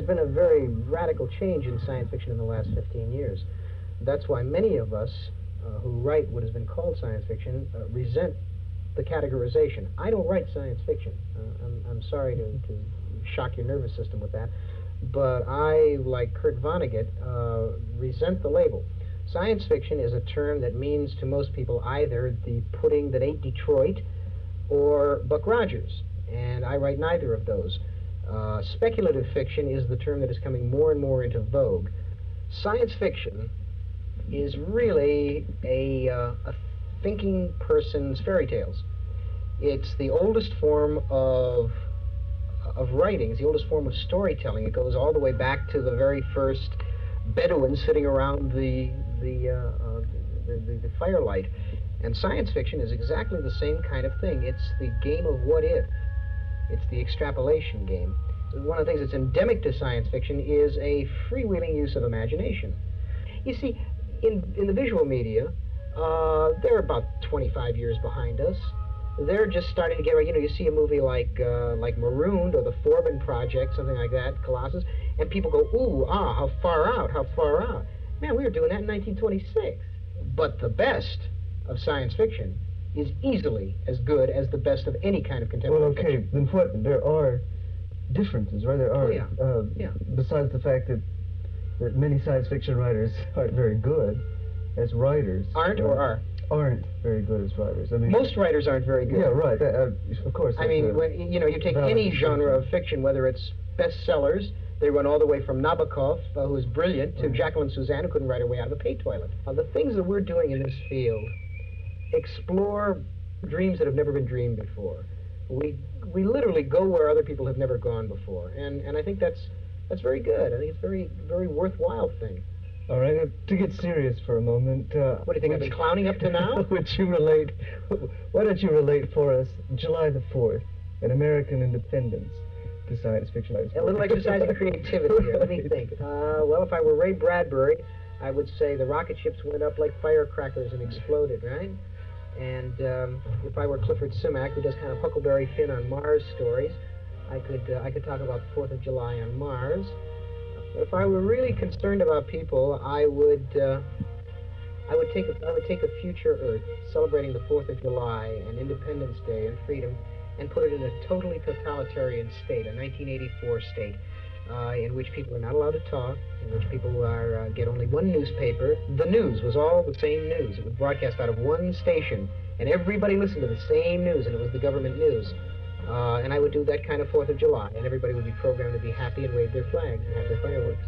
been a very radical change in science fiction in the last 15 years. That's why many of us who write what has been called science fiction resent the categorization. I don't write science fiction. I'm sorry to shock your nervous system with that, but I, like Kurt Vonnegut, resent the label. Science fiction is a term that means to most people either the pudding that ate Detroit or Buck Rogers, and I write neither of those. Speculative fiction is the term that is coming more and more into vogue. Science fiction is really a thinking person's fairy tales. It's the oldest form of writing. It's the oldest form of storytelling. It goes all the way back to the very first Bedouins sitting around the firelight. And science fiction is exactly the same kind of thing. It's the game of what if. It's the extrapolation game. One of the things that's endemic to science fiction is a freewheeling use of imagination. You see, in the visual media, they're about 25 years behind us. They're just starting to get, you know, you see a movie like Marooned or the Forbin Project, something like that, Colossus, and people go, ooh, ah, how far out, how far out. Man, we were doing that in 1926. But the best of science fiction is easily as good as the best of any kind of contemporary fiction. Then what? There are differences, right? There are, besides the fact that many science fiction writers aren't very good as writers. Aren't or are? Aren't very good as writers. I mean, most writers aren't very good. Yeah, right. Of course. I mean, when, you know, you take any genre of fiction, whether it's bestsellers, they run all the way from Nabokov, who's brilliant, to Jacqueline Suzanne, who couldn't write her way out of a pay toilet. The things that we're doing in this field explore dreams that have never been dreamed before. We literally go where other people have never gone before, and I think that's very good. I think it's a very worthwhile thing. All right, to get serious for a moment. What do you think, I've been clowning up to now? Why don't you relate for us July the 4th, an American independence to science fiction? A little exercise in creativity here. Let me think. Well, if I were Ray Bradbury, I would say the rocket ships went up like firecrackers and exploded, right? And if I were Clifford Simak, who does kind of Huckleberry Finn on Mars stories, I could talk about the 4th of July on Mars. If I were really concerned about people, I would take a future Earth celebrating the 4th of July and Independence Day and freedom, and put it in a totally totalitarian state, a 1984 state, in which people are not allowed to talk, in which people get only one newspaper. The news was all the same news. It was broadcast out of one station, and everybody listened to the same news, and it was the government news. And I would do that kind of 4th of July, and everybody would be programmed to be happy and wave their flags and have their fireworks.